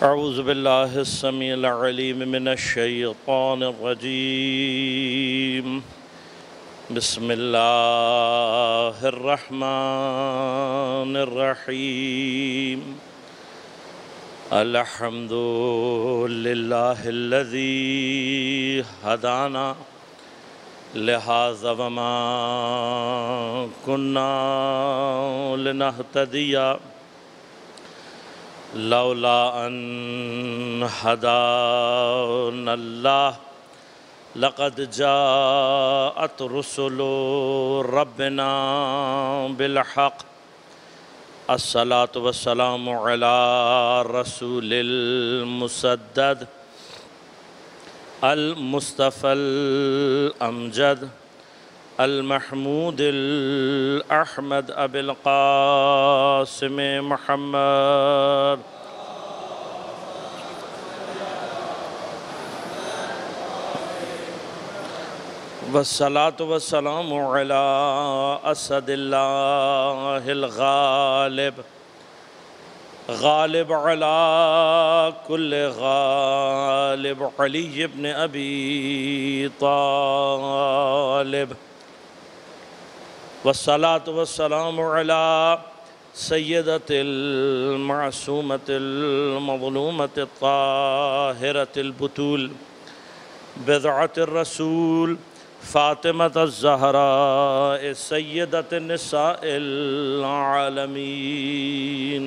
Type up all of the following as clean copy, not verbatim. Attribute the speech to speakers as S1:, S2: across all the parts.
S1: अऊज़ु बिल्लाहि स्समीइल अलीम मिनश्शैतानिर रजीम। बिस्मिल्लाहिर रहमानिर रहीम। अल्हम्दुलिल्लाहिल्लज़ी हदाना लिहाज़ा वमा कुन्ना लिनहतदिया लौला अन हदानल्लाह लक़द जाअत रुसुलु रब्बिना बिलहक़। अस्सलातु वस्सलामु अला रसूलिल मुसद्दद अल मुस्तफ़ल अमजद अल महमूदिल अहमद अबिल क़ासिम मुहम्मद वस्सलातु वस्सलामु अला असदिल्लाहिल गालिब गालिब अला कुल्लि गालिब अली इब्न अबी तालिब। वस्सलातु वस्सलामु अला सय्यदतिल मासूमतिल मज़लूमतित ताहिरतिल बुतूल बिदअतिर रसूल फ़ातिमतुज़ ज़हरा सय्यदतिन निसाइल आलमीन।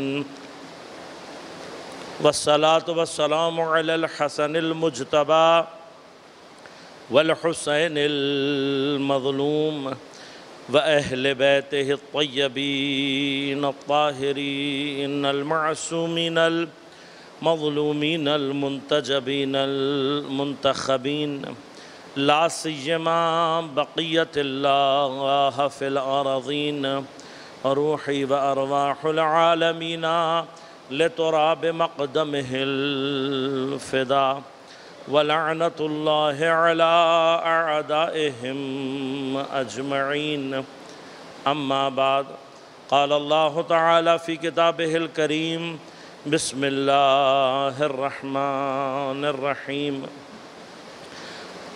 S1: वस्सलातु वस्सलामु अलल हसनिल मुज्तबा वल हुसैनिल मज़लूम व अहले बैतिहि अत्तय्यबीन अत्ताहिरीन अल मासूमीन अल मज़लूमीन अल मुंतजबीन अल मुंतखबीन ला सिय्यमा बक़ियतिल्लाह फ़िल अरज़ीन रूही व अरवाहुल आलमीन लितुराब मक़दमिहिल फ़िदा व लअनतुल्लाहि अला अअदाइहिम अजमईन। अम्मा बाद क़ाल अल्लाहु तआला फ़ी किताबिहिल करीम बिस्मिल्लाहिर रहमानिर रहीम।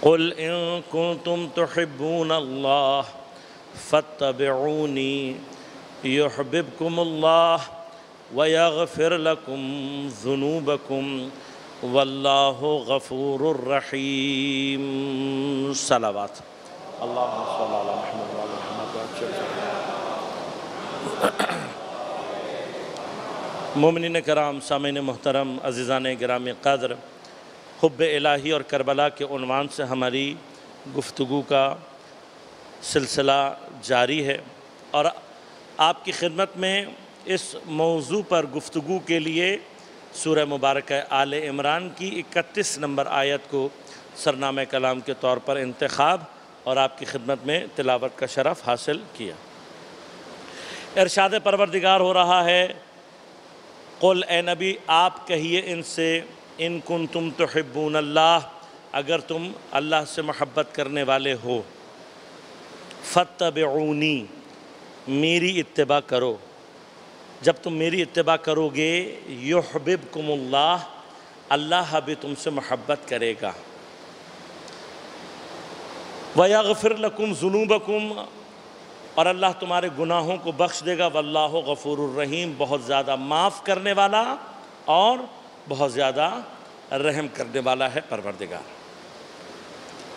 S1: क़ुल इन कुन्तुम तुहिब्बूनल्लाह फत्तबिऊनी युहब्बिबकुमुल्लाह व यग़फ़िर लकुम ज़ुनूबकुम वल्लाहु गफ़ूरुर रहीम। सलावत। अल्लाहुम्मा सल्लि अला मुहम्मद व अला मुहम्मद। मोमिनीन कराम, सामीन मोहतरम, अज़ीज़ान गिरामी क़द्र, हुब्ब इलाही और करबला के उन्वान से हमारी गुफ्तगू का सिलसिला जारी है और आपकी खिदमत में इस मौजू पर गुफ्तगू के लिए सूरह मुबारक आले इमरान की 31 नंबर आयत को सरनामे कलाम के तौर पर इंतखाब और आपकी खिदमत में तिलावत का शरफ़ हासिल किया। इरशाद परवरदिगार हो रहा है, क़ुल ए नबी आप कहिए इनसे, इन कुन्तुम तुहिब्बूनल्लाह अगर तुम अल्लाह से मोहब्बत करने वाले हो, फत्तबिऊनी मेरी इत्तिबा करो। जब तुम मेरी इत्तिबा करोगे, युहब्बिबकुमुल्लाह अल्लाह भी तुमसे मोहब्बत करेगा, व यग़फ़िर लकुम ज़ुनूबकुम और अल्लाह तुम्हारे गुनाहों को बख्श देगा, वल्लाहु गफ़ूरुर रहीम बहुत ज़्यादा माफ़ करने वाला और बहुत ज़्यादा रहम करने वाला है परवरदिगार।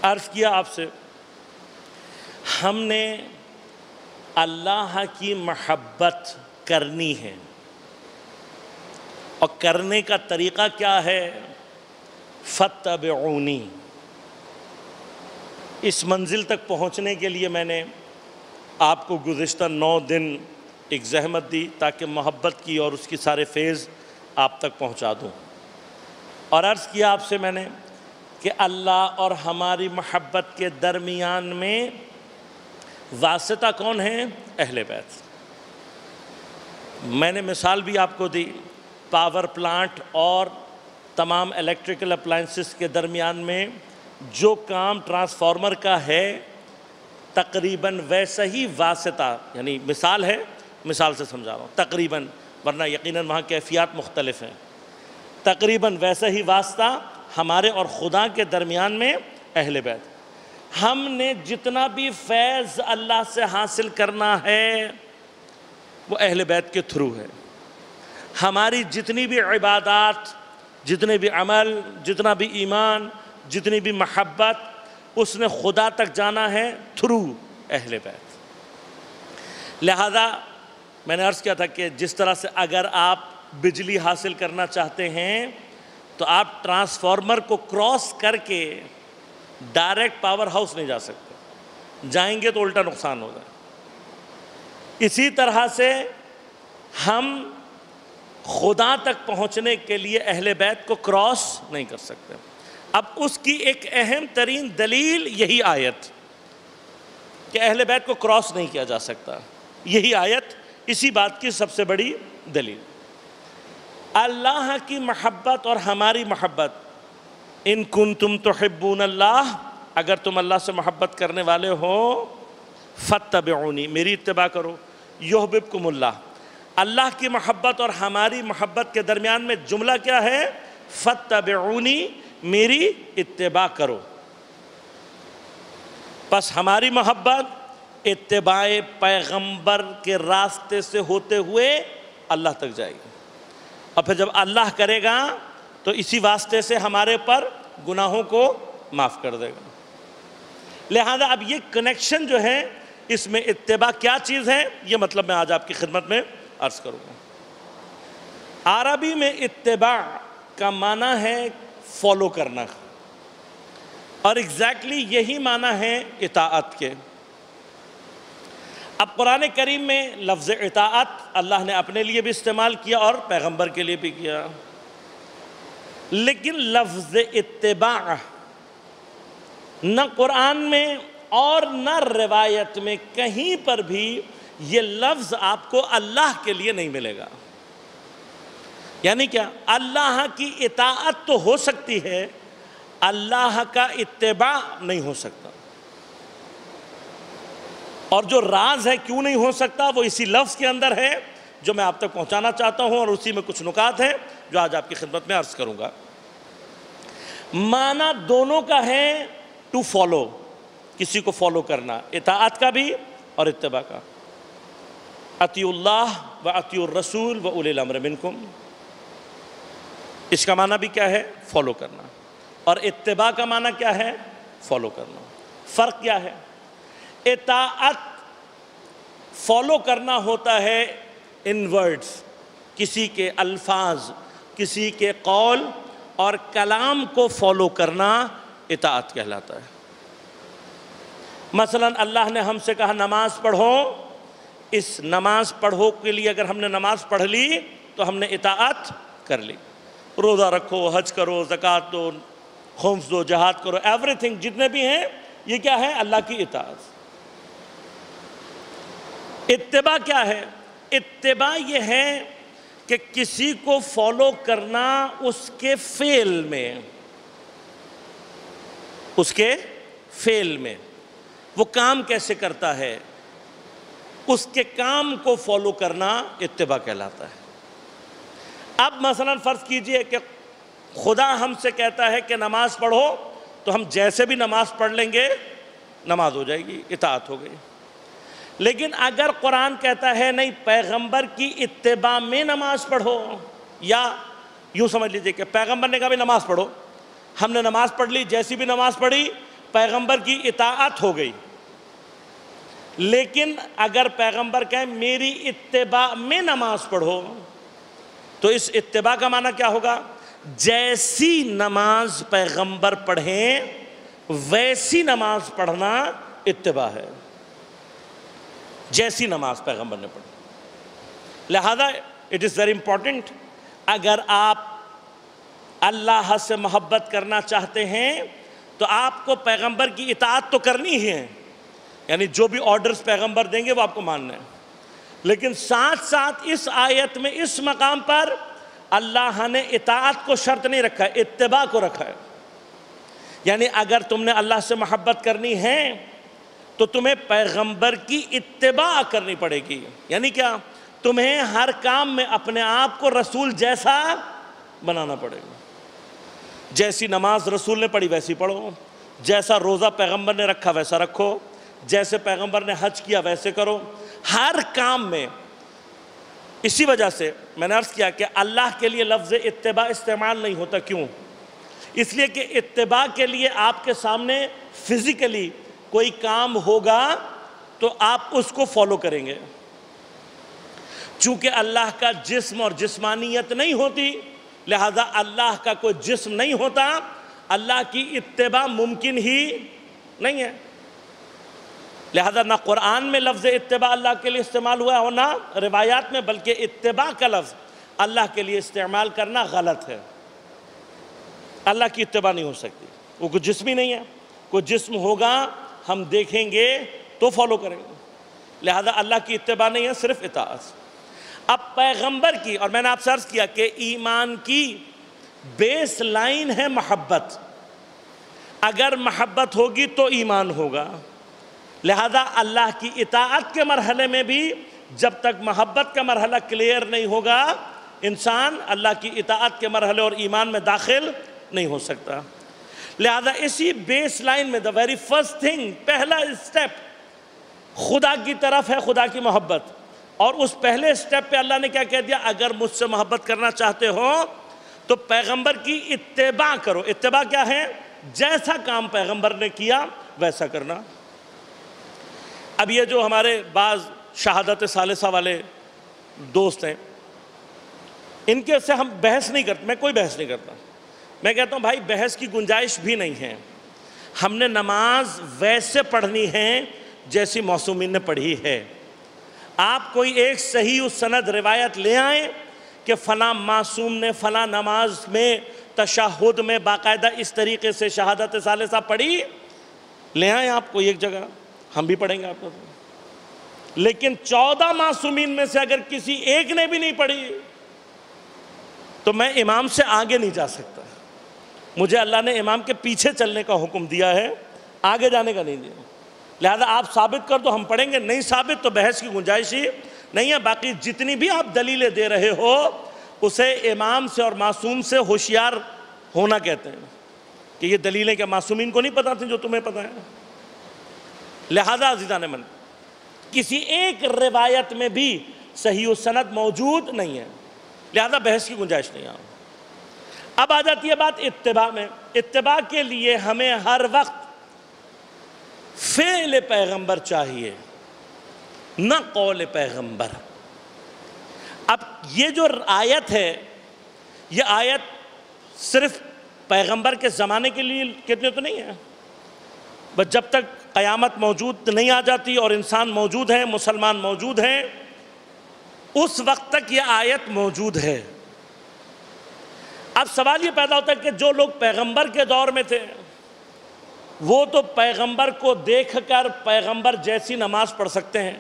S1: अर्ज़ किया आपसे, हमने अल्लाह की महब्बत करनी है और करने का तरीक़ा क्या है? फत्तबिऊनी। इस मंजिल तक पहुँचने के लिए मैंने आपको गुज़िश्ता 9 दिन एक ज़हमत दी ताकि मोहब्बत की और उसकी सारे फेज़ आप तक पहुँचा दूँ। और अर्ज़ किया आपसे मैंने कि अल्लाह और हमारी मोहब्बत के दरमियान में वासिता कौन है? अहले बैत। मैंने मिसाल भी आपको दी, पावर प्लांट और तमाम इलेक्ट्रिकल अप्लाइंसेस के दरमियान में जो काम ट्रांसफार्मर का है तकरीबन वैसा ही वासिता, यानी मिसाल है, मिसाल से समझा रहा हूँ तकरीबन, वरना यकीनन वहाँ कैफियत मुख्तलिफ हैं। तकरीबन वैसा ही वास्ता हमारे और खुदा के दरमियान में अहले बैत। हमने जितना भी फैज़ अल्लाह से हासिल करना है वो अहले बैत के थ्रू है। हमारी जितनी भी इबादत, जितने भी अमल, जितना भी ईमान, जितनी भी महब्बत, उसने खुदा तक जाना है थ्रू अहले बैत। लिहाजा मैंने अर्ज़ किया था कि जिस तरह से अगर आप बिजली हासिल करना चाहते हैं तो आप ट्रांसफार्मर को क्रॉस करके डायरेक्ट पावर हाउस नहीं जा सकते, जाएंगे तो उल्टा नुकसान होगा। इसी तरह से हम खुदा तक पहुंचने के लिए अहले बैत को क्रॉस नहीं कर सकते। अब उसकी एक अहम तरीन दलील यही आयत कि अहले बैत को क्रॉस नहीं किया जा सकता, यही आयत इसी बात की सबसे बड़ी दलील। अल्लाह की महब्बत और हमारी महब्बत, इन कुंतुम तुहिब्बून अल्लाह, अगर तुम अल्लाह से महब्बत करने वाले हो, फत्तबिऊनी, मेरी इत्तिबा करो, युहब्बुकुमुल्लाह। अल्लाह की महब्बत और हमारी महब्बत के दरमियान में जुमला क्या है? फत्तबिऊनी, मेरी इत्तिबा करो। बस हमारी महब्बत इत्तिबाए पैगंबर के रास्ते से होते हुए अल्लाह तक जाएगी, और फिर जब अल्लाह करेगा तो इसी वास्ते से हमारे पर गुनाहों को माफ़ कर देगा। लिहाजा अब ये कनेक्शन जो है, इसमें इत्तिबा क्या चीज़ है, ये मतलब मैं आज आपकी खिदमत में अर्ज़ करूँगा। अरबी में इत्तिबा का माना है फॉलो करना, और एग्जैक्टली यही माना है इताअत के। अब कुरान करीम में लफ्ज़ इताअत अल्लाह ने अपने लिए भी इस्तेमाल किया और पैगंबर के लिए भी किया, लेकिन लफ्ज़ इत्तिबा न कुरान में और न रिवायत में कहीं पर भी ये लफ्ज़ आपको अल्लाह के लिए नहीं मिलेगा। यानी क्या? अल्लाह की इताअत तो हो सकती है, अल्लाह का इत्तिबा नहीं हो सकता। और जो राज है क्यों नहीं हो सकता, वो इसी लफ्ज़ के अंदर है जो मैं आप तक पहुंचाना चाहता हूं, और उसी में कुछ नुकात हैं जो आज आपकी खिदमत में अर्ज़ करूंगा। माना दोनों का है टू फॉलो, किसी को फॉलो करना, इताअत का भी और इत्तिबा का। अतिउल्लाह व अतिउर रसूल व उलिल अम्र मिनकुम, इसका माना भी क्या है? फॉलो करना। और इत्तिबा का माना क्या है? फॉलो करना। फ़र्क क्या है? इताअत फॉलो करना होता है इन वर्ड्स, किसी के अल्फाज, किसी के कौल और कलाम को फॉलो करना इताअत कहलाता है। मसलन अल्लाह ने हमसे कहा नमाज पढ़ो, इस नमाज पढ़ो के लिए अगर हमने नमाज पढ़ ली तो हमने इताअत कर ली। रोज़ा रखो, हज करो, ज़कात दो, खुम्स दो, जहाद करो, एवरीथिंग जितने भी हैं ये क्या है? अल्लाह की इताअत। इत्तिबा क्या है? इत्तिबा ये है कि किसी को फॉलो करना उसके फेल में, उसके फेल में, वो काम कैसे करता है, उसके काम को फॉलो करना इत्तिबा कहलाता है। अब मसलन फ़र्ज़ कीजिए कि खुदा हमसे कहता है कि नमाज पढ़ो, तो हम जैसे भी नमाज पढ़ लेंगे नमाज हो जाएगी, इताअत हो गई। लेकिन अगर कुरान कहता है नहीं, पैगंबर की इत्तिबा में नमाज पढ़ो, या यूँ समझ लीजिए कि पैगंबर ने कहा भी नमाज पढ़ो, हमने नमाज पढ़ ली, जैसी भी नमाज पढ़ी पैगंबर की इताअत हो गई। लेकिन अगर पैगंबर कहे मेरी इत्तिबा में नमाज पढ़ो, तो इस इत्तिबा का माना क्या होगा? जैसी नमाज पैगंबर पढ़ें वैसी नमाज पढ़ना इत्तिबा है, जैसी नमाज पैगंबर ने पढ़ी। लिहाजा इट इज़ वेरी इंपॉर्टेंट, अगर आप अल्लाह से मोहब्बत करना चाहते हैं तो आपको पैगंबर की इताअत तो करनी ही है, यानी जो भी ऑर्डर्स पैगंबर देंगे वो आपको मानना है। लेकिन साथ साथ इस आयत में इस मकाम पर अल्लाह ने इताअत को शर्त नहीं रखा है, इत्तिबा को रखा है। यानी अगर तुमने अल्लाह से मोहब्बत करनी है तो तुम्हें पैगंबर की इत्तिबा करनी पड़ेगी। यानी क्या? तुम्हें हर काम में अपने आप को रसूल जैसा बनाना पड़ेगा। जैसी नमाज रसूल ने पढ़ी वैसी पढ़ो, जैसा रोज़ा पैगंबर ने रखा वैसा रखो, जैसे पैगंबर ने हज किया वैसे करो, हर काम में। इसी वजह से मैंने अर्ज़ किया कि अल्लाह के लिए लफ्ज़ इत्तिबा इस्तेमाल नहीं होता। क्यों? इसलिए कि इत्तिबा के लिए आपके सामने फिज़िकली कोई काम होगा तो आप उसको फॉलो करेंगे। चूँकि अल्लाह का जिस्म और जिस्मानियत नहीं होती, लिहाजा अल्लाह का कोई जिस्म नहीं होता, अल्लाह की इत्तिबा मुमकिन ही नहीं है। लिहाजा ना कुरान में लफ्ज़ इत्तिबा अल्लाह के लिए इस्तेमाल हुआ और ना रिवायात में, बल्कि इत्तिबा का लफ्ज़ अल्लाह के लिए इस्तेमाल करना गलत है। अल्लाह की इत्तिबा नहीं हो सकती, वो कोई जिस्म ही नहीं है। कोई जिस्म होगा हम देखेंगे तो फॉलो करेंगे। लिहाजा अल्लाह की इत्तिबा नहीं है, सिर्फ इताअत। अब पैगंबर की, और मैंने आपसे अर्ज़ किया कि ईमान की बेस लाइन है मोहब्बत। अगर मोहब्बत होगी तो ईमान होगा। लिहाजा अल्लाह की इताअत के मरहले में भी जब तक मोहब्बत का मरहला क्लियर नहीं होगा, इंसान अल्लाह की इताअत के मरहले और ईमान में दाखिल नहीं हो सकता। लिहाजा इसी बेस लाइन में द वेरी फर्स्ट थिंग, पहला स्टेप खुदा की तरफ है, खुदा की मोहब्बत। और उस पहले स्टेप पे अल्लाह ने क्या कह दिया? अगर मुझसे मोहब्बत करना चाहते हो तो पैगंबर की इत्तिबा करो। इत्तिबा क्या है? जैसा काम पैगंबर ने किया वैसा करना। अब ये जो हमारे बाज़ शहादत सालिसा वाले दोस्त हैं, इनके से हम बहस नहीं करते, मैं कोई बहस नहीं करता। मैं कहता हूँ भाई बहस की गुंजाइश भी नहीं है। हमने नमाज वैसे पढ़नी है जैसी मौसूमीन ने पढ़ी है। आप कोई एक सही उस सनद रिवायत ले आएँ कि फ़लाँ मासूम ने फ़लाँ नमाज में तशहुद में बाकायदा इस तरीके से शहादत सालिसा पढ़ी, ले आएँ आप कोई एक जगह, हम भी पढ़ेंगे आपको। लेकिन 14 मासूमीन में से अगर किसी एक ने भी नहीं पढ़ी तो मैं इमाम से आगे नहीं जा सकता। मुझे अल्लाह ने इमाम के पीछे चलने का हुक्म दिया है, आगे जाने का नहीं दिया। लिहाजा आप साबित कर दो, हम पढ़ेंगे, नहीं साबित तो बहस की गुंजाइश ही नहीं है। बाकी जितनी भी आप दलीलें दे रहे हो उसे इमाम से और मासूम से होशियार होना कहते हैं कि ये दलीलें क्या मासूमीन को नहीं पता थी जो तुम्हें पता है। लिहाजा अज़ीज़ान मन, किसी एक रिवायत में भी सही सनद मौजूद नहीं है, लिहाजा बहस की गुंजाइश नहीं है। अब आ जाती है बात इत्तिबा में। इत्तिबा के लिए हमें हर वक्त फ़ेल पैगंबर चाहिए, न कौल पैगंबर। अब ये जो आयत है, ये आयत सिर्फ पैगंबर के ज़माने के लिए कितने तो नहीं है, बस जब तक क़यामत मौजूद नहीं आ जाती और इंसान मौजूद है, मुसलमान मौजूद हैं, उस वक्त तक ये आयत मौजूद है। अब सवाल ये पैदा होता है कि जो लोग पैगंबर के दौर में थे वो तो पैगंबर को देखकर पैगंबर जैसी नमाज पढ़ सकते हैं,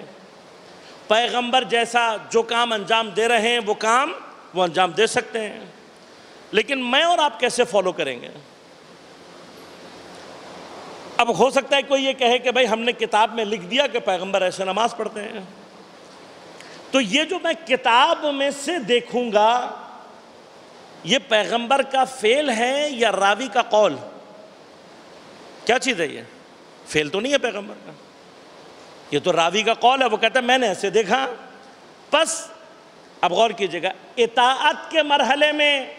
S1: पैगंबर जैसा जो काम अंजाम दे रहे हैं वो काम वो अंजाम दे सकते हैं, लेकिन मैं और आप कैसे फॉलो करेंगे? अब हो सकता है कोई ये कहे कि भाई हमने किताब में लिख दिया कि पैगंबर ऐसे नमाज पढ़ते हैं, तो ये जो मैं किताब में से देखूंगा ये पैगंबर का फेल है या रावी का कौल? क्या चीज़ है ये? फेल तो नहीं है पैगंबर का, ये तो रावी का कौल है। वो कहता है मैंने ऐसे देखा। बस अब गौर कीजिएगा, इताअत के मरहले में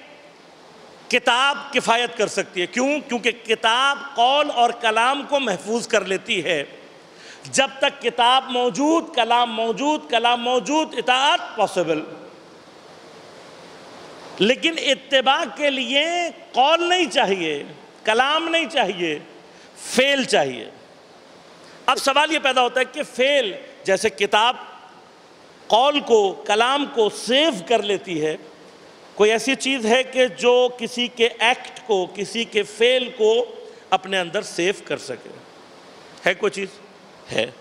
S1: किताब किफ़ायत कर सकती है। क्यों? क्योंकि किताब कौल और कलाम को महफूज कर लेती है। जब तक किताब मौजूद, कलाम मौजूद, कलाम मौजूद, इताअत पॉसिबल। लेकिन इत्तिबा के लिए कौल नहीं चाहिए, कलाम नहीं चाहिए, फेल चाहिए। अब सवाल ये पैदा होता है कि फेल, जैसे किताब कौल को, कलाम को सेव कर लेती है, कोई ऐसी चीज़ है कि जो किसी के एक्ट को, किसी के फेल को अपने अंदर सेव कर सके? है कोई चीज़? है।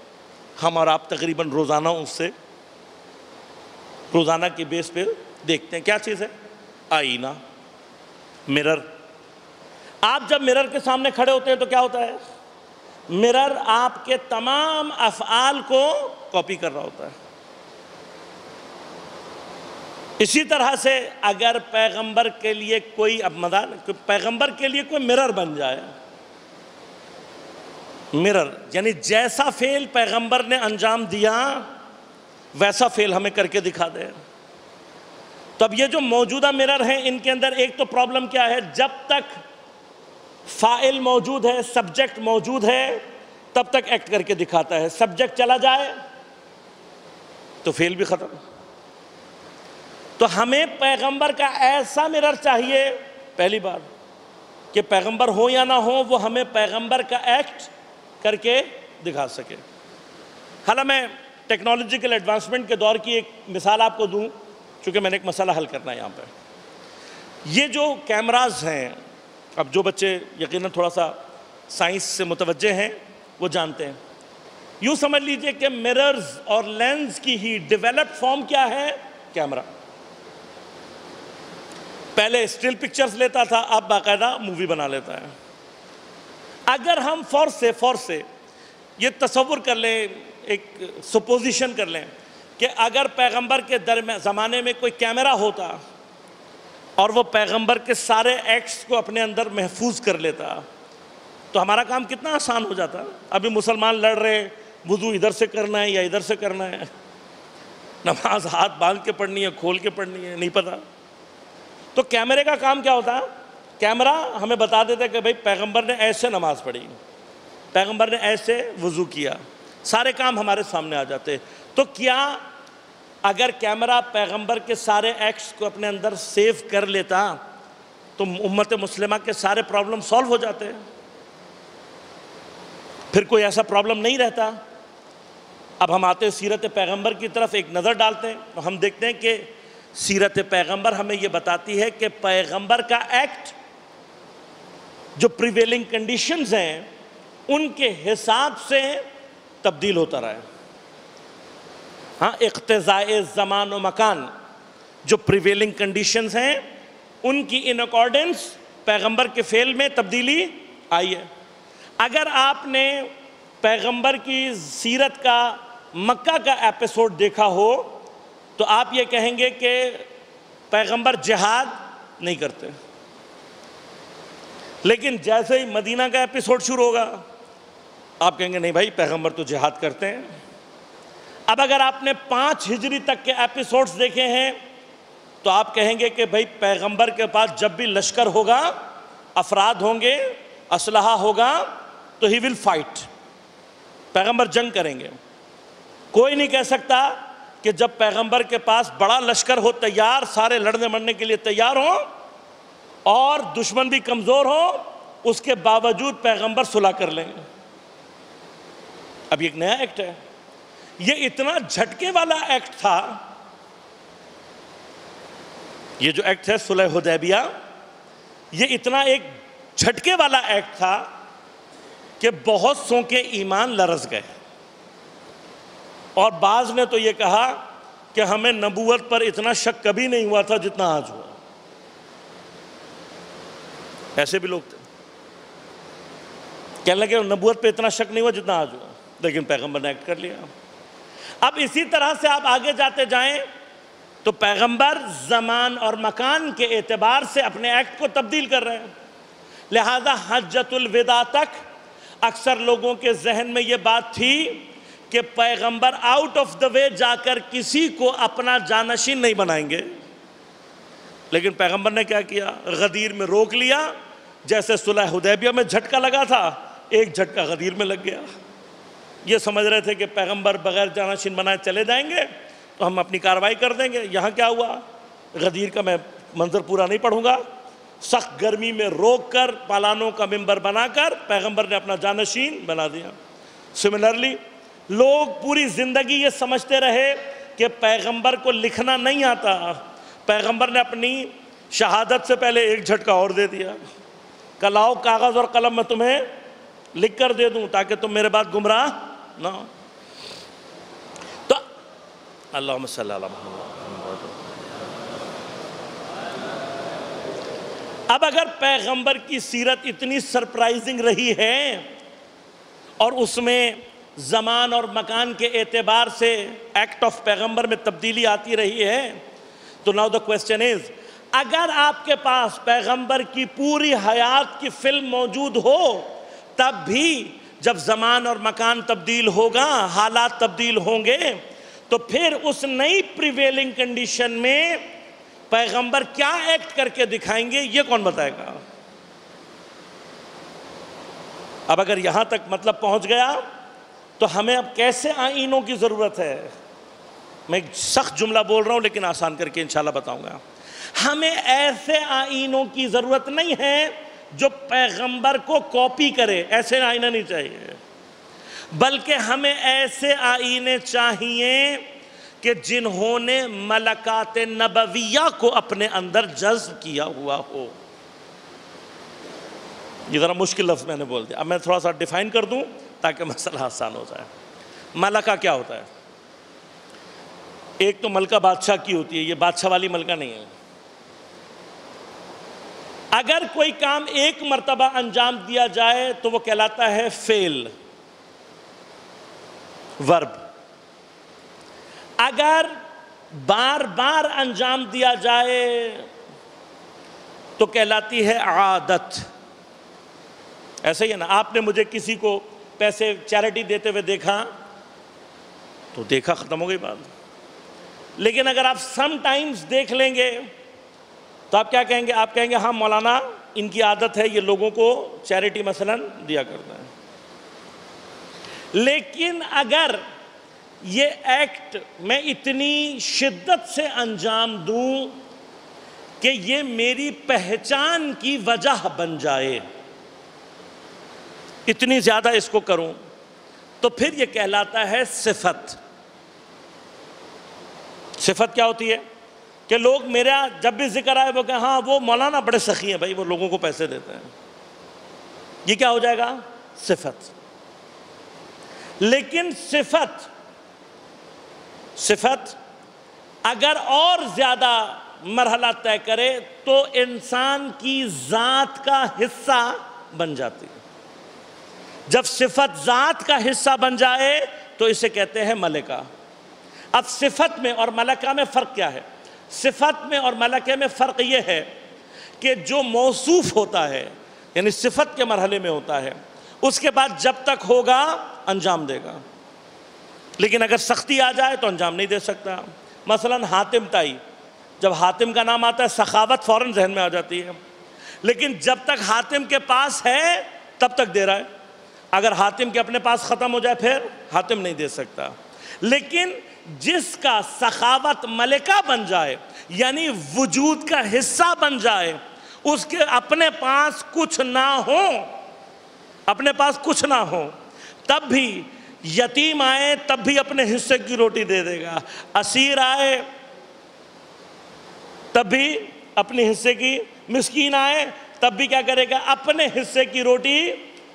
S1: हम और आप तकरीबन रोज़ाना उससे, रोज़ाना की बेस पे देखते हैं। क्या चीज़ है? आईना, मिरर। आप जब मिरर के सामने खड़े होते हैं तो क्या होता है? मिरर आपके तमाम अफ़आल को कॉपी कर रहा होता है। इसी तरह से अगर पैगंबर के लिए कोई, अब मदान पैगंबर के लिए कोई मिरर बन जाए, मिरर यानी जैसा फेल पैगंबर ने अंजाम दिया वैसा फेल हमें करके दिखा दे, तो अब ये जो मौजूदा मिरर हैं इनके अंदर एक तो प्रॉब्लम क्या है, जब तक फाइल मौजूद है, सब्जेक्ट मौजूद है, तब तक एक्ट करके दिखाता है, सब्जेक्ट चला जाए तो फेल भी खत्म। तो हमें पैगंबर का ऐसा मिरर चाहिए, पहली बार कि पैगंबर हो या ना हो वो हमें पैगंबर का एक्ट करके दिखा सके। हालांकि मैं टेक्नोलॉजिकल एडवांसमेंट के दौर की एक मिसाल आपको दूं, क्योंकि मैंने एक मसला हल करना है यहाँ पर। ये जो कैमराज हैं, अब जो बच्चे यकीनन थोड़ा सा साइंस से मुतवज्जे हैं वो जानते हैं, यूँ समझ लीजिए कि मिरर्स और लेंस की ही डेवलप्ड फॉर्म क्या है, कैमरा। पहले स्टिल पिक्चर्स लेता था, अब बाकायदा मूवी बना लेता है। अगर हम फौर से ये तसव्वुर कर लें, एक सुपोजिशन कर लें कि अगर पैगंबर के ज़माने में कोई कैमरा होता और वो पैगंबर के सारे एक्ट्स को अपने अंदर महफूज कर लेता तो हमारा काम कितना आसान हो जाता। अभी मुसलमान लड़ रहे, वुज़ू इधर से करना है या इधर से करना है, नमाज हाथ बांध के पढ़नी है, खोल के पढ़नी है, नहीं पता। तो कैमरे का काम क्या होता, कैमरा हमें बता देता कि भाई पैगंबर ने ऐसे नमाज पढ़ी, पैगंबर ने ऐसे वुज़ू किया, सारे काम हमारे सामने आ जाते। तो क्या अगर कैमरा पैगंबर के सारे एक्ट्स को अपने अंदर सेव कर लेता तो उम्मत मुस्लिमा के सारे प्रॉब्लम सॉल्व हो जाते, फिर कोई ऐसा प्रॉब्लम नहीं रहता। अब हम आते सीरत पैगंबर की तरफ एक नज़र डालते हैं तो हम देखते हैं कि सीरत पैगंबर हमें यह बताती है कि पैगंबर का एक्ट जो प्रिवेलिंग कंडीशंस हैं उनके हिसाब से तब्दील होता रहा है। हाँ, इक़्तिज़ाए ज़मान व मकान जो प्रिवेलिंग कंडीशंस हैं उनकी इन अकॉर्डेंस पैगंबर के फेल में तब्दीली आई है। अगर आपने पैगंबर की सीरत का मक्का का एपिसोड देखा हो तो आप ये कहेंगे कि पैगंबर जिहाद नहीं करते, लेकिन जैसे ही मदीना का एपिसोड शुरू होगा आप कहेंगे नहीं भाई पैगंबर तो जिहाद करते हैं। अब अगर आपने 5 हिजरी तक के एपिसोड्स देखे हैं तो आप कहेंगे कि भाई पैगंबर के पास जब भी लश्कर होगा, अफराद होंगे, असलहा होगा तो ही विल फाइट, पैगंबर जंग करेंगे। कोई नहीं कह सकता कि जब पैगंबर के पास बड़ा लश्कर हो तैयार, सारे लड़ने मरने के लिए तैयार हो और दुश्मन भी कमज़ोर हो, उसके बावजूद पैगंबर सुलह कर लेंगे। अब एक नया एक्ट है, ये इतना झटके वाला एक्ट था, ये जो एक्ट है सुलह हुदैबिया, ये इतना एक झटके वाला एक्ट था कि बहुत सौ के ईमान लरज़ गए और बाज ने तो ये कहा कि हमें नबूवत पर इतना शक कभी नहीं हुआ था जितना आज हुआ। ऐसे भी लोग थे, कहने लगे नबूवत पे इतना शक नहीं हुआ जितना आज हुआ, लेकिन पैगंबर ने एक्ट कर लिया। अब इसी तरह से आप आगे जाते जाएं तो पैगंबर ज़मान और मकान के एतबार से अपने एक्ट को तब्दील कर रहे हैं। लिहाजा हज्जतुल विदा तक अक्सर लोगों के जहन में ये बात थी कि पैगंबर आउट ऑफ द वे जाकर किसी को अपना जानशीन नहीं बनाएंगे, लेकिन पैगंबर ने क्या किया, गदीर में रोक लिया। जैसे सुलह हुदैबिया में झटका लगा था, एक झटका गदीर में लग गया। ये समझ रहे थे कि पैगंबर बगैर जानशीन बनाए चले जाएंगे तो हम अपनी कार्रवाई कर देंगे। यहाँ क्या हुआ, गदीर का मैं मंजर पूरा नहीं पढ़ूंगा, सख्त गर्मी में रोक कर पालानों का मिंबर बनाकर पैगंबर ने अपना जानशीन बना दिया। सिमिलरली लोग पूरी ज़िंदगी ये समझते रहे कि पैगंबर को लिखना नहीं आता, पैगंबर ने अपनी शहादत से पहले एक झटका और दे दिया, कलाओ कागज़ और कलम में तुम्हें लिख कर दे दूं ताकि तुम मेरे बाद गुमराह ना हो। तो अल्लाहुम्मा सल्ली अला मुहम्मद। अब अगर पैगंबर की सीरत इतनी सरप्राइजिंग रही है और उसमें ज़मान और मकान के एतबार से एक्ट ऑफ पैगंबर में तब्दीली आती रही है, तो नाउ द क्वेश्चन इज, अगर आपके पास पैगंबर की पूरी हयात की फिल्म मौजूद हो, तब भी जब ज़मान और मकान तब्दील होगा, हालात तब्दील होंगे, तो फिर उस नई प्रिवेलिंग कंडीशन में पैगंबर क्या एक्ट करके दिखाएंगे, ये कौन बताएगा? अब अगर यहां तक मतलब पहुंच गया, तो हमें अब कैसे आईनों की ज़रूरत है? मैं एक सख्त जुमला बोल रहा हूं, लेकिन आसान करके इंशाल्लाह बताऊंगा। हमें ऐसे आईनों की ज़रूरत नहीं है जो पैगंबर को कॉपी करे, ऐसे आईना नहीं चाहिए, बल्कि हमें ऐसे आईने चाहिए कि जिन्होंने मलकात नबविया को अपने अंदर जज्ब किया हुआ हो। ये ज़रा मुश्किल लफ्ज़ मैंने बोल दिया, अब मैं थोड़ा सा डिफाइन कर दूं ताकि मसला आसान हो जाए। मलका क्या होता है? एक तो मलका बादशाह की होती है, ये बादशाह वाली मलका नहीं है। अगर कोई काम एक मर्तबा अंजाम दिया जाए तो वो कहलाता है फेल, वर्ब। अगर बार बार अंजाम दिया जाए तो कहलाती है आदत। ऐसे ही है ना, आपने मुझे किसी को पैसे चैरिटी देते हुए देखा तो देखा, खत्म हो गई बात। लेकिन अगर आप समटाइम्स देख लेंगे तो आप क्या कहेंगे? आप कहेंगे हाँ मौलाना, इनकी आदत है, ये लोगों को चैरिटी मसलन दिया करता है। लेकिन अगर ये एक्ट मैं इतनी शिद्दत से अंजाम दूं कि ये मेरी पहचान की वजह बन जाए, इतनी ज्यादा इसको करूं, तो फिर ये कहलाता है सिफत। सिफत क्या होती है कि लोग मेरा जब भी जिक्र आए वो कहें हाँ वो मौलाना बड़े सखी हैं भाई, वो लोगों को पैसे देते हैं। ये क्या हो जाएगा? सिफत। लेकिन सिफत अगर और ज्यादा मरहला तय करे तो इंसान की जात का हिस्सा बन जाती है। जब सिफत जात का हिस्सा बन जाए तो इसे कहते हैं मलका। अब सिफत में और मलका में फ़र्क क्या है? सिफत में और मलके में फ़र्क यह है कि जो मौसूफ होता है, यानी सिफत के मरहले में होता है, उसके बाद जब तक होगा अंजाम देगा, लेकिन अगर सख्ती आ जाए तो अंजाम नहीं दे सकता। मसलन हातिम ताई, जब हातिम का नाम आता है सखावत फ़ौरन जहन में आ जाती है, लेकिन जब तक हातिम के पास है तब तक दे रहा है। अगर हातिम के अपने पास ख़त्म हो जाए फिर हातिम नहीं दे सकता। लेकिन जिसका सखावत मलिका बन जाए, यानी वजूद का हिस्सा बन जाए, उसके अपने पास कुछ ना हो, अपने पास कुछ ना हो, तब भी यतीम आए तब भी अपने हिस्से की रोटी दे देगा, असीर आए तब भी अपने हिस्से की, मिस्कीन आए तब भी क्या करेगा? अपने हिस्से की रोटी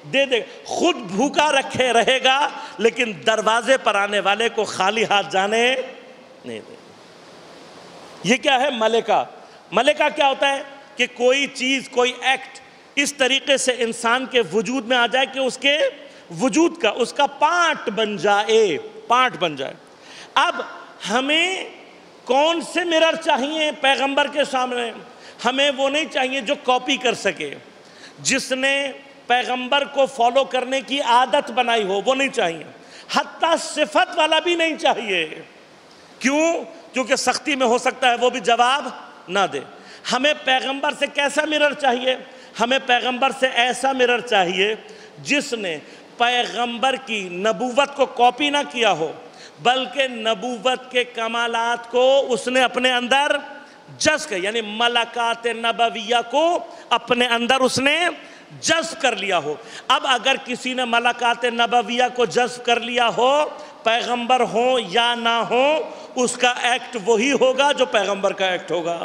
S1: दे दे। खुद भूखा रखे रहेगा लेकिन दरवाजे पर आने वाले को खाली हाथ जाने नहीं दे। ये क्या है? मलका। मलका क्या होता है कि कोई चीज, कोई एक्ट इस तरीके से इंसान के वजूद में आ जाए कि उसके वजूद का, उसका पार्ट बन जाए, पार्ट बन जाए। अब हमें कौन से मिरर चाहिए पैगंबर के सामने? हमें वो नहीं चाहिए जो कॉपी कर सके, जिसने पैगंबर को फॉलो करने की आदत बनाई हो, वो नहीं चाहिए। हत्ता सिफत वाला भी नहीं चाहिए। क्यों? क्योंकि सख्ती में हो सकता है वो भी जवाब ना दे। हमें पैगंबर से कैसा मिरर चाहिए? हमें पैगंबर से ऐसा मिरर चाहिए जिसने पैगंबर की नबूवत को कॉपी ना किया हो, बल्कि नबूवत के कमालात को उसने अपने अंदर जज्ब कर, यानी मलकात नबविया को अपने अंदर उसने जज्ब कर लिया हो। अब अगर किसी ने मलकात नबविया को जज्ब कर लिया हो, पैगंबर हो या ना हो, उसका एक्ट वही होगा जो पैगंबर का एक्ट होगा।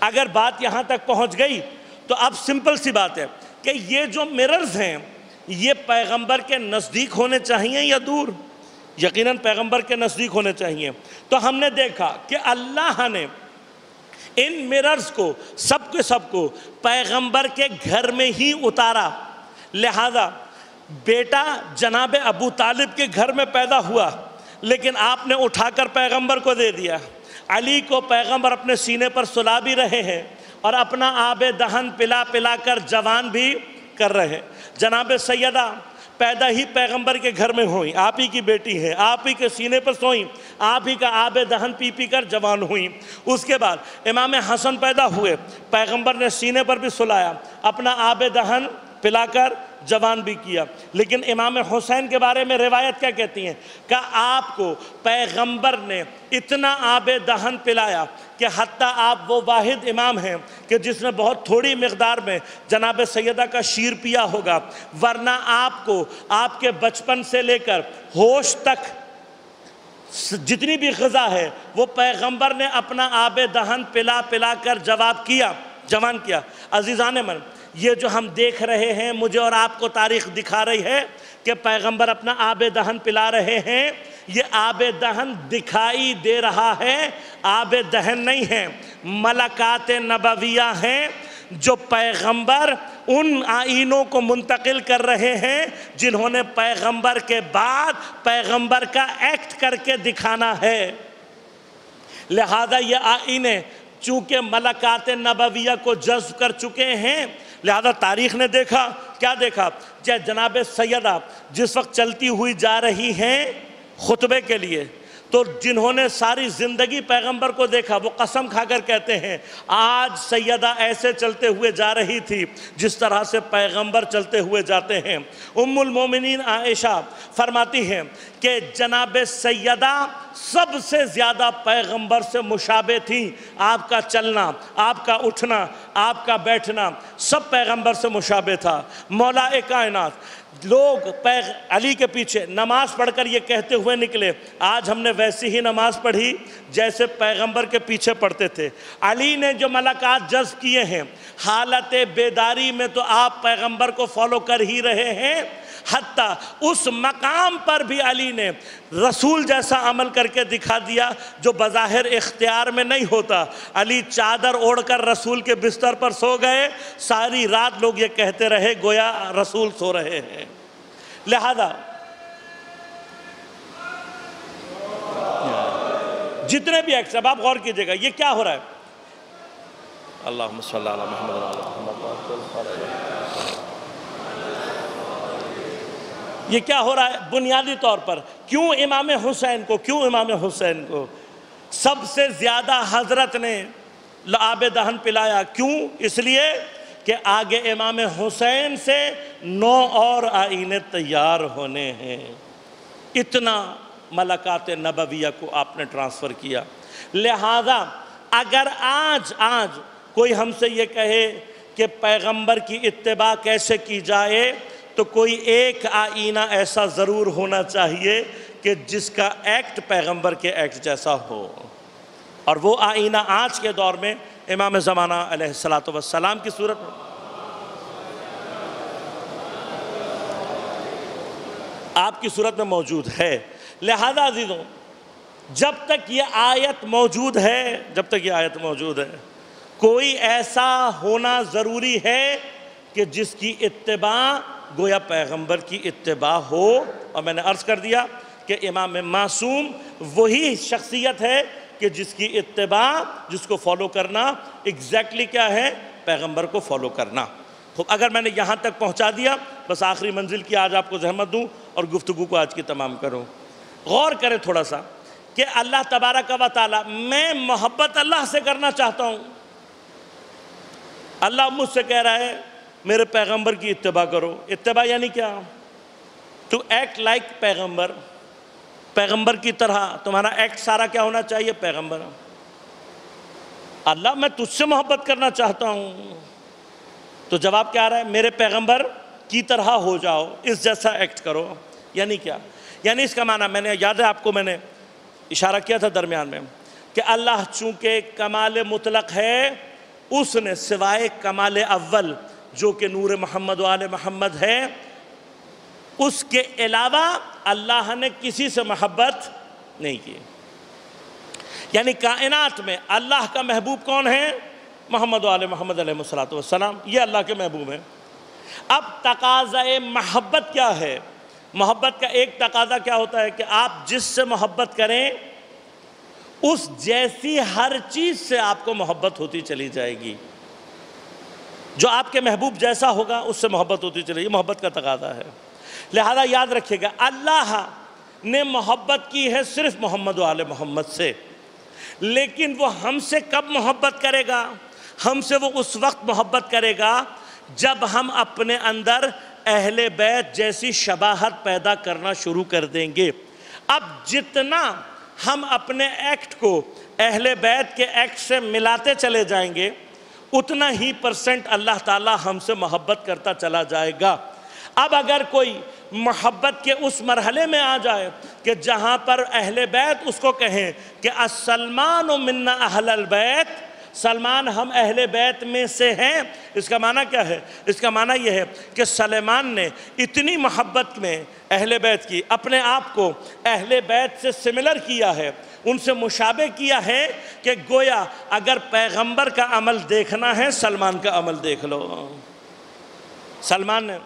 S1: अगर बात यहां तक पहुंच गई तो अब सिंपल सी बात है कि ये जो मिरर्स हैं ये पैगंबर के नज़दीक होने चाहिए या दूर? यकीनन पैगंबर के नज़दीक होने चाहिए। तो हमने देखा कि अल्लाह ने इन मिरर्स को सबको पैगंबर के घर में ही उतारा। लिहाजा बेटा जनाब अबू तालिब के घर में पैदा हुआ, लेकिन आपने उठाकर पैगंबर को दे दिया। अली को पैगंबर अपने सीने पर सुला भी रहे हैं और अपना आबे दहन पिला पिला कर जवान भी कर रहे हैं। जनाब सैयदा पैदा ही पैगंबर के घर में हुई, आप ही की बेटी है, आप ही के सीने पर सोई, आप ही का आबे दहन पी पी कर जवान हुई। उसके बाद इमाम हसन पैदा हुए, पैगंबर ने सीने पर भी सुलाया, अपना आबे दहन पिलाकर जवान भी किया। लेकिन इमाम हुसैन के बारे में रिवायत क्या कहती हैं कि आपको पैगंबर ने इतना आबे दहन पिलाया कि हत्ता आप वो वाहिद इमाम हैं कि जिसने बहुत थोड़ी मिक़दार में जनाब सैयदा का शीर पिया होगा, वरना आपको आपके बचपन से लेकर होश तक जितनी भी ग़िज़ा है वो पैगंबर ने अपना आबे दहन पिला पिला कर जवान किया। अज़ीज़ान मन, ये जो हम देख रहे हैं, मुझे और आपको तारीख़ दिखा रही है कि पैगंबर अपना आबे दहन पिला रहे हैं। ये आबे दहन दिखाई दे रहा है, आबे दहन नहीं है, मलकात नबविया हैं जो पैगंबर उन आइनों को मुंतकिल कर रहे हैं जिन्होंने पैगंबर के बाद पैगंबर का एक्ट करके दिखाना है। लिहाजा ये आइने चूँकि मलकात नबविया को जज्ब कर चुके हैं, लिहाजा तारीख़ ने देखा, क्या देखा, चाहे जनाब सैयदा जिस वक्त चलती हुई जा रही हैं खुतबे के लिए, तो जिन्होंने सारी ज़िंदगी पैगंबर को देखा वो कसम खाकर कहते हैं आज सैयदा ऐसे चलते हुए जा रही थी जिस तरह से पैगंबर चलते हुए जाते हैं। उम्मुल मोमिनीन आयशा फरमाती हैं कि जनाब सैयदा सबसे ज़्यादा पैगंबर से मुशाबे थी। आपका चलना, आपका उठना, आपका बैठना सब पैगंबर से मुशाबे था। मौलाए कायनात लोग अली के पीछे नमाज़ पढ़कर ये कहते हुए निकले आज हमने वैसी ही नमाज़ पढ़ी जैसे पैगंबर के पीछे पढ़ते थे। अली ने जो मलाकात जज्ब किए हैं हालत बेदारी में तो आप पैगंबर को फॉलो कर ही रहे हैं, हत्ता उस मकाम पर भी अली ने रसूल जैसा अमल करके दिखा दिया जो बज़ाहिर इख्तियार में नहीं होता। अली चादर ओढ़कर रसूल के बिस्तर पर सो गए, सारी रात लोग ये कहते रहे गोया रसूल सो रहे हैं। लिहाजा जितने भी एक्ट, अब आप गौर कीजिएगा ये क्या हो रहा है। अल्लाहुम्मा सल्ली अला मुहम्मद। ये क्या हो रहा है बुनियादी तौर पर, क्यों इमाम हुसैन को सबसे ज़्यादा हज़रत ने आबे दहन पिलाया? क्यों? इसलिए कि आगे इमाम हुसैन से 9 और आईने तैयार होने हैं। इतना मलकात नबविया को आपने ट्रांसफ़र किया। लिहाजा अगर आज कोई हमसे ये कहे कि पैगंबर की इत्तिबा कैसे की जाए, तो कोई एक आईना ऐसा ज़रूर होना चाहिए कि जिसका एक्ट पैगंबर के एक्ट जैसा हो। और वो आईना आज के दौर में इमाम ज़माना अलैहिस्सलातु वस्सलाम की सूरत में आपकी सूरत में मौजूद है। लिहाजा अज़ीज़ों, जब तक ये आयत मौजूद है, कोई ऐसा होना ज़रूरी है कि जिसकी इत्तिबा गोया पैगंबर की इत्तिबा हो। और मैंने अर्ज़ कर दिया कि इमाम मासूम वही शख्सियत है कि जिसकी इत्तिबा, जिसको फॉलो करना एग्जैक्टली क्या है, पैगंबर को फॉलो करना। तो अगर मैंने यहाँ तक पहुँचा दिया, बस आखिरी मंजिल की आज आपको ज़हमत दूँ और गुफ्तगू को आज की तमाम करूँ। गौर करें थोड़ा सा कि अल्लाह तबारक व तआला, मैं मोहब्बत अल्लाह से करना चाहता हूँ, अल्लाह मुझसे कह रहा है मेरे पैगंबर की इत्तिबा करो। इत्तिबा यानी क्या? टू एक्ट लाइक पैगंबर, पैगंबर की तरह तुम्हारा एक्ट सारा क्या होना चाहिए, पैगंबर। अल्लाह मैं तुझसे मोहब्बत करना चाहता हूँ, तो जवाब क्या आ रहा है, मेरे पैगंबर की तरह हो जाओ, इस जैसा एक्ट करो। यानी क्या? यानी इसका माना, मैंने याद है आपको, मैंने इशारा किया था दरमियान में कि अल्लाह चूँकि कमाल मुतलक है, उसने सिवाय कमाल अव्वल जो कि नूर मोहम्मद वाले मोहम्मद है, उसके अलावा अल्लाह ने किसी से मोहब्बत नहीं की। यानी कायनात में अल्लाह का महबूब कौन है? मोहम्मद वाले मोहम्मद अलैहिस्सलातु वस्सलाम, ये अल्लाह के महबूब हैं। अब तकाज़ा मोहब्बत क्या है? मोहब्बत का एक तकाज़ा क्या होता है कि आप जिससे मोहब्बत करें उस जैसी हर चीज़ से आपको मोहब्बत होती चली जाएगी। जो आपके महबूब जैसा होगा उससे मोहब्बत होती चलेगी, मोहब्बत का तकादा है। लिहाजा याद रखिएगा, अल्लाह ने मोहब्बत की है सिर्फ मोहम्मद व आले मोहम्मद से, लेकिन वो हमसे कब मोहब्बत करेगा? हमसे वो उस वक्त मोहब्बत करेगा जब हम अपने अंदर अहले बैत जैसी शबाहत पैदा करना शुरू कर देंगे। अब जितना हम अपने एक्ट को अहले बैत के एक्ट से मिलाते चले जाएंगे, उतना ही % अल्लाह ताला हमसे मोहब्बत करता चला जाएगा। अब अगर कोई मोहब्बत के उस मरहले में आ जाए कि जहाँ पर अहले बैत उसको कहें कि अस्सलमान मिन्ना अहलल बैत, सलमान हम अहले बैत में से हैं, इसका माना क्या है? इसका माना यह है कि सलेमान ने इतनी मोहब्बत में अहले बैत की, अपने आप को अहले बैत से सिमिलर किया है, उनसे मुशाबे किया है कि गोया अगर पैगंबर का अमल देखना है सलमान का अमल देख लो। सलमान ने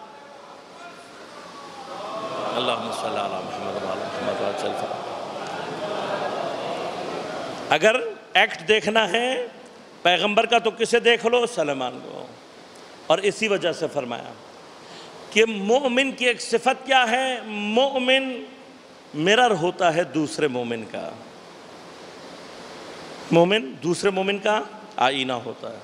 S1: अगर एक्ट देखना है पैगंबर का तो किसे देख लो? सलमान को। और इसी वजह से फरमाया कि मोमिन की एक सिफत क्या है? मोमिन मिरर होता है दूसरे मोमिन का, मोमिन दूसरे मोमिन का आईना होता है।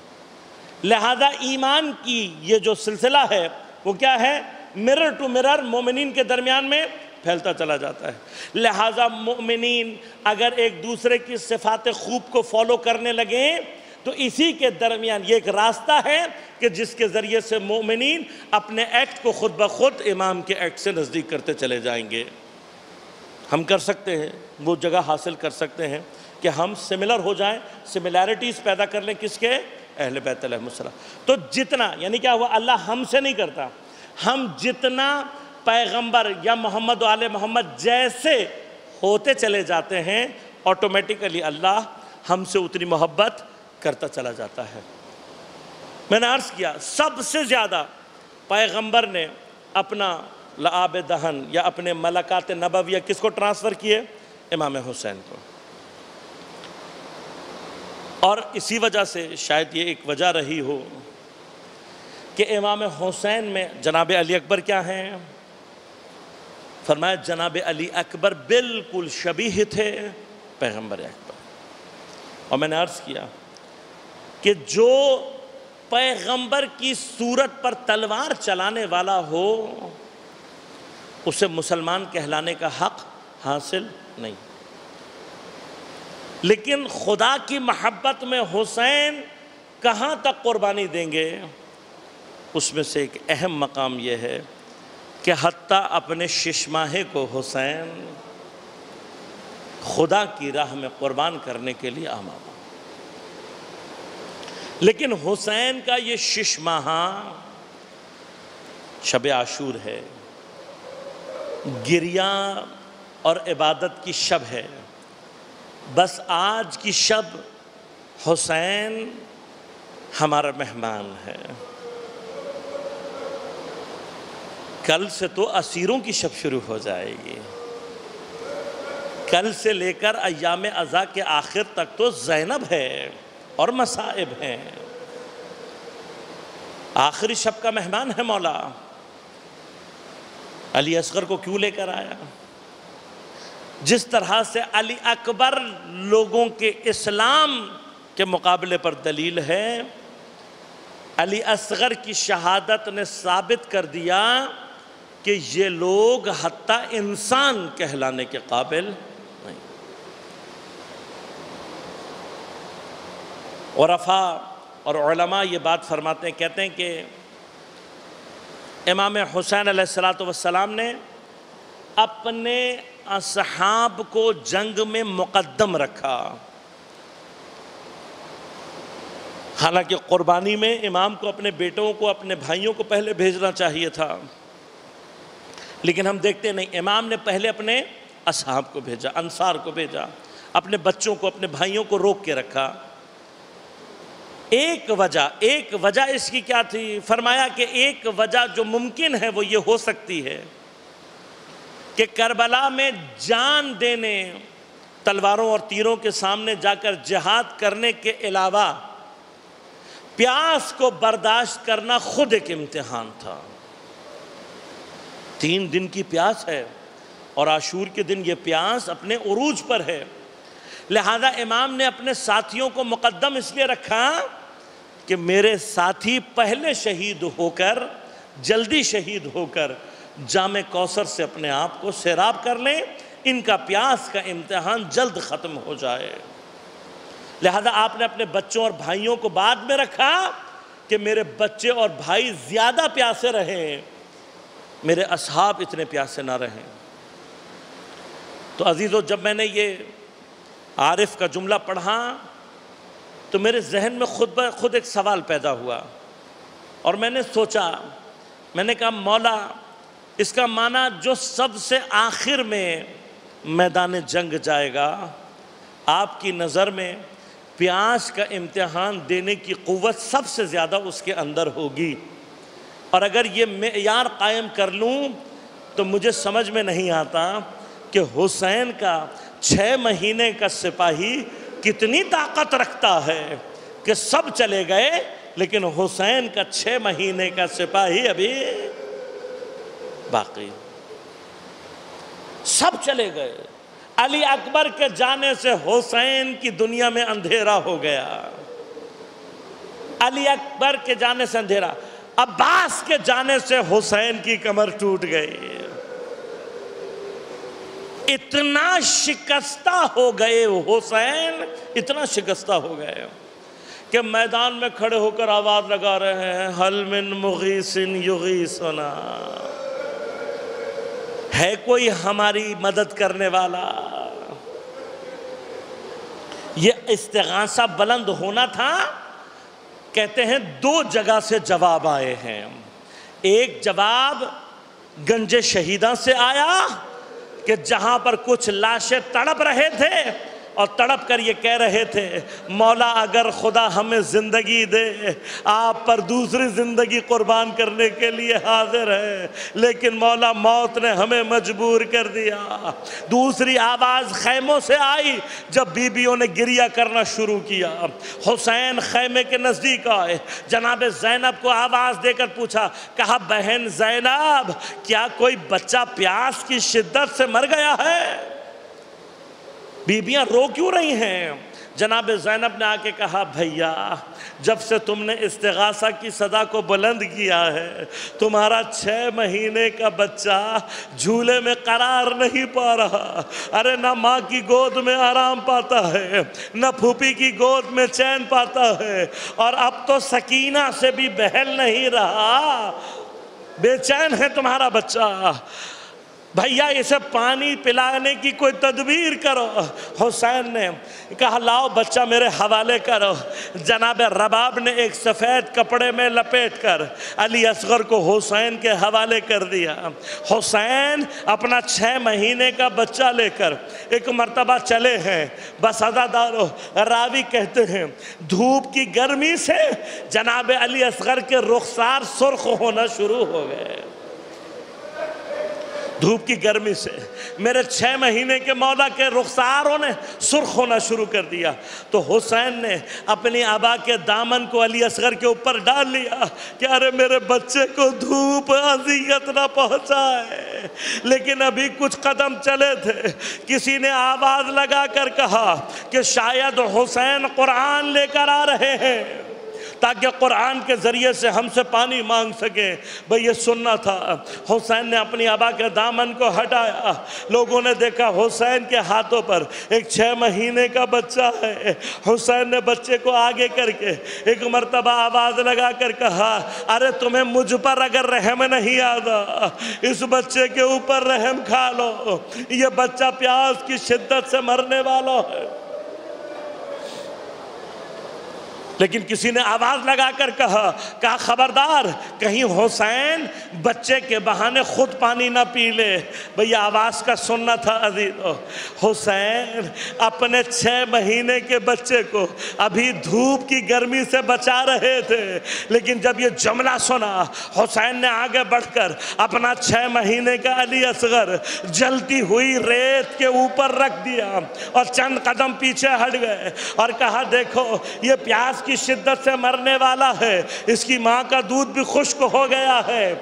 S1: लिहाजा ईमान की ये जो सिलसिला है वो क्या है? मिरर टू मिरर मोमिनीन के दरमियान में फैलता चला जाता है। लिहाजा मोमिनीन अगर एक दूसरे की सिफात खूब को फॉलो करने लगे तो इसी के दरमियान ये एक रास्ता है कि जिसके ज़रिए से मोमिनीन अपने एक्ट को खुद ब खुद इमाम के एक्ट से नज़दीक करते चले जाएंगे। हम कर सकते हैं, वो जगह हासिल कर सकते हैं कि हम सिमिलर हो जाएं, सिमिलैरिटीज़ पैदा कर लें किसके? अहले बैत अलैहिस्सलाम। तो जितना, यानी क्या हुआ? अल्लाह हमसे नहीं करता, हम जितना पैगंबर या मोहम्मद आले मोहम्मद जैसे होते चले जाते हैं ऑटोमेटिकली अल्लाह हमसे उतनी मोहब्बत करता चला जाता है। मैंने अर्ज़ किया सबसे ज़्यादा पैगंबर ने अपना लआब दहन या अपने मलकात नबविया किसको ट्रांसफ़र किए? इमाम हुसैन को। और इसी वजह से शायद ये एक वजह रही हो कि इमाम हुसैन में जनाब अली अकबर क्या हैं? फरमाया जनाब अली अकबर बिल्कुल शबीह थे पैगंबर अकबर। और मैंने अर्ज़ किया कि जो पैगंबर की सूरत पर तलवार चलाने वाला हो उसे मुसलमान कहलाने का हक़ हासिल नहीं, लेकिन खुदा की मोहब्बत में हुसैन कहाँ तक कुर्बानी देंगे, उसमें से एक अहम मकाम यह है कि हत्ता अपने शिशमाहे को हुसैन खुदा की राह में कुर्बान करने के लिए आमादा। लेकिन हुसैन का ये शिशमाहा शब आशूर है, गिरिया और इबादत की शब है। बस आज की शब हुसैन हमारा मेहमान है, कल से तो असीरों की शब शुरू हो जाएगी, कल से लेकर अय्याम अज़ा के आखिर तक तो ज़ैनब है और मसाइब हैं। आखिरी शब का मेहमान है मौला। अली असगर को क्यों लेकर आया? जिस तरह से अली अकबर लोगों के इस्लाम के मुकाबले पर दलील है, अली असगर की शहादत ने साबित कर दिया कि ये लोग हत्ता इंसान कहलाने के काबिल नहीं। उलमा और उलमा ये बात फरमाते हैं, कहते हैं कि इमाम हुसैन अलैहिस्सलातु वस्सलाम ने अपने असहाब को जंग में मुक़द्दम रखा। हालांकि क़ुरबानी में इमाम को अपने बेटों को, अपने भाइयों को पहले भेजना चाहिए था, लेकिन हम देखते नहीं, इमाम ने पहले अपने असहाब को भेजा, अंसार को भेजा, अपने बच्चों को, अपने भाइयों को रोक के रखा। एक वजह इसकी क्या थी? फरमाया कि एक वजह जो मुमकिन है वो ये हो सकती है कि करबला में जान देने तलवारों और तीरों के सामने जाकर जिहाद करने के अलावा प्यास को बर्दाश्त करना खुद एक इम्तिहान था। 3 दिन की प्यास है और आशूर के दिन ये प्यास अपने उरूज पर है। लिहाजा इमाम ने अपने साथियों को मुकद्दम इसलिए रखा कि मेरे साथी पहले शहीद होकर, जल्दी शहीद होकर जामे कौसर से अपने आप को सैराब कर लें, इनका प्यास का इम्तिहान जल्द ख़त्म हो जाए। लिहाजा आपने अपने बच्चों और भाइयों को बाद में रखा कि मेरे बच्चे और भाई ज़्यादा प्यासे रहें, मेरे असहाब इतने प्यासे ना रहें। तो अजीज़ों, जब मैंने ये आरिफ का जुमला पढ़ा तो मेरे जहन में खुद एक सवाल पैदा हुआ और मैंने सोचा, मैंने कहा मौला, इसका माना जो सबसे आखिर में मैदान जंग जाएगा, आपकी नज़र में प्यास का इम्तिहान देने की क़ुव्वत सबसे ज़्यादा उसके अंदर होगी, और अगर ये मेयार कायम कर लूँ तो मुझे समझ में नहीं आता कि हुसैन का 6 महीने का सिपाही कितनी ताकत रखता है कि सब चले गए लेकिन हुसैन का 6 महीने का सिपाही अभी बाकी। सब चले गए। अली अकबर के जाने से हुसैन की दुनिया में अंधेरा हो गया। अली अकबर के जाने से अंधेरा, अब्बास के जाने से हुसैन की कमर टूट गई। इतना शिकस्ता हो गए हुसैन, इतना शिकस्ता हो गए कि मैदान में खड़े होकर आवाज लगा रहे हैं, हल मिन मुगीसिन युगीसुना, है कोई हमारी मदद करने वाला। ये इस्तिगासा बुलंद होना था। कहते हैं 2 जगह से जवाब आए हैं। एक जवाब गंजे शहीदा से आया कि जहां पर कुछ लाशें तड़प रहे थे और तड़प कर ये कह रहे थे, मौला अगर खुदा हमें ज़िंदगी दे, आप पर दूसरी ज़िंदगी कुर्बान करने के लिए हाजिर है, लेकिन मौला मौत ने हमें मजबूर कर दिया। दूसरी आवाज़ खैमों से आई जब बीबियों ने गिरिया करना शुरू किया। हुसैन खैमे के नज़दीक आए, जनाब ज़ैनब को आवाज़ देकर पूछा, कहा बहन ज़ैनब, क्या कोई बच्चा प्यास की शिद्दत से मर गया है? बीबियां रो क्यों रही हैं? जनाब ज़ैनब ने आके कहा, भैया जब से तुमने इस्तिगासा की सदा को बुलंद किया है, तुम्हारा 6 महीने का बच्चा झूले में करार नहीं पा रहा। अरे ना माँ की गोद में आराम पाता है, न फूफी की गोद में चैन पाता है, और अब तो सकीना से भी बहल नहीं रहा। बेचैन है तुम्हारा बच्चा, भैया इसे पानी पिलाने की कोई तदबीर करो। हुसैन ने कहा, लाओ बच्चा मेरे हवाले करो। जनाब रबाब ने एक सफ़ेद कपड़े में लपेट कर अली असगर को हुसैन के हवाले कर दिया। हुसैन अपना 6 महीने का बच्चा लेकर एक मर्तबा चले हैं। बस अज़ादारो, रावी कहते हैं धूप की गर्मी से जनाब अली असगर के रुखसार सुर्ख होना शुरू हो गए। धूप की गर्मी से मेरे 6 महीने के मौला के रुखसारों ने सुर्ख होना शुरू कर दिया। तो हुसैन ने अपनी आबा के दामन को अली असगर के ऊपर डाल लिया कि अरे मेरे बच्चे को धूप अजियत ना पहुंचाए। लेकिन अभी कुछ कदम चले थे, किसी ने आवाज़ लगा कर कहा कि शायद हुसैन कुरान लेकर आ रहे हैं ताकि कुरान के ज़रिए से हमसे पानी मांग सकें। भाई ये सुनना था। हुसैन ने अपनी आबा के दामन को हटाया। लोगों ने देखा हुसैन के हाथों पर एक 6 महीने का बच्चा है। हुसैन ने बच्चे को आगे करके एक मर्तबा आवाज़ लगा कर कहा, अरे तुम्हें मुझ पर अगर रहम नहीं आता, इस बच्चे के ऊपर रहम खा लो, ये बच्चा प्यास की शिद्दत से मरने वाला है। लेकिन किसी ने आवाज़ लगाकर कहा खबरदार कहीं हुसैन बच्चे के बहाने खुद पानी ना पी ले। भैया आवाज़ का सुनना था अजीज़ों। हुसैन अपने 6 महीने के बच्चे को अभी धूप की गर्मी से बचा रहे थे, लेकिन जब ये जुमला सुना हुसैन ने आगे बढ़कर अपना 6 महीने का अली असगर जलती हुई रेत के ऊपर रख दिया और चंद कदम पीछे हट गए और कहा देखो ये प्यास की शिद्दत से मरने वाला है, इसकी माँ का दूध भी खुश्क हो गया है।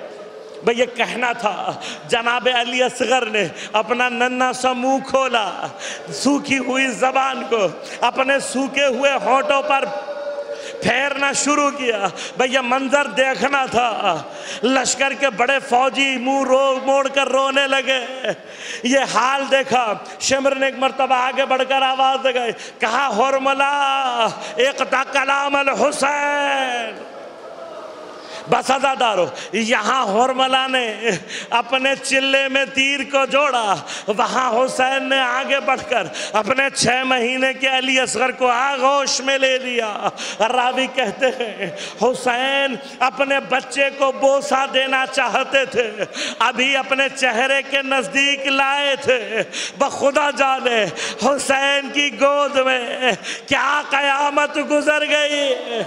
S1: भाई ये कहना था। जनाब अली असगर ने अपना नन्हा सा मुंह खोला, सूखी हुई जबान को अपने सूखे हुए होंठों पर फेरना शुरू किया। भैया मंजर देखना था। लश्कर के बड़े फौजी मुंह मोड़ कर रोने लगे। ये हाल देखा शिमर ने एक मर्तबा आगे बढ़कर आवाज लगाई, कहा हुरमला इक़्ता कलाम अल हुसैन। बस अज़ादारो यहाँ हुरमला ने अपने चिल्ले में तीर को जोड़ा, वहाँ हुसैन ने आगे बढ़कर अपने 6 महीने के अली असगर को आगोश में ले लिया। रावी कहते हैं हुसैन अपने बच्चे को बोसा देना चाहते थे, अभी अपने चेहरे के नज़दीक लाए थे, बखुदा जाने हुसैन की गोद में क्या क़यामत गुजर गई।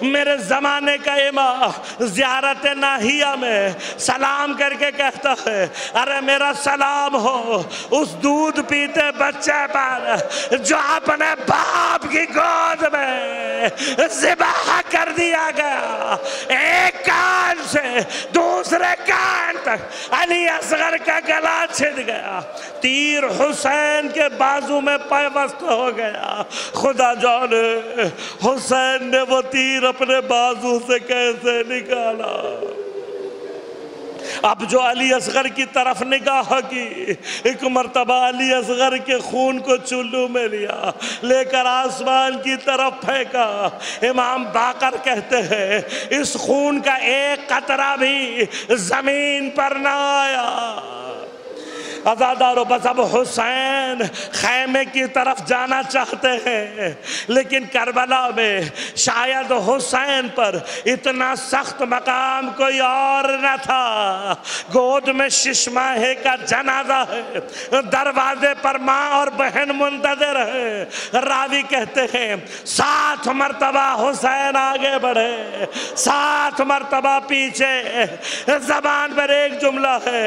S1: मेरे ज़माने का इमाम ज़ियारत नाहिया में सलाम करके कहता है, अरे मेरा सलाम हो उस दूध पीते बच्चे पर जो अपने बाप की गोद में ज़िबाह कर दिया गया। एक कान से दूसरे कान तक अली असगर का गला छिद गया, तीर हुसैन के बाजू में पैवस्त हो गया। खुदा जाने हुसैन ने वो तीर अपने बाजू से कैसे निकाला। अब जो अली असगर की तरफ निगाह की, एक मर्तबा अली असगर के खून को चुल्लू में लिया, लेकर आसमान की तरफ फेंका। इमाम बाकर कहते हैं इस खून का एक कतरा भी जमीन पर ना आया। अज़ादारो बस अब हुसैन खैमे की तरफ जाना चाहते हैं, लेकिन करबला में शायद हुसैन पर इतना सख्त मकाम कोई और न था। गोद में शिशमाहे का जनाजा है, दरवाजे पर माँ और बहन मुंतज़िर है। रावी कहते हैं 7 मरतबा हुसैन आगे बढ़े, 7 मरतबा पीछे। ज़बान पर एक जुमला है,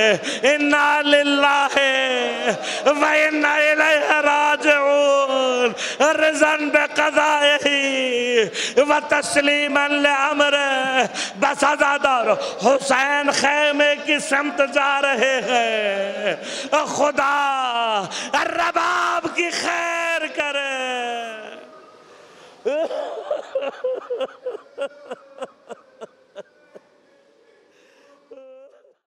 S1: इन्ना लिल्लाह व इन्ना इलैहि राजिऊन, रिज़न बिक़ज़ाइही व तस्लीमन लिअम्रिही। बस अज़ादारो हुसैन खैमे की समत जा रहे हैं। खुदा रबाब की खैर करे।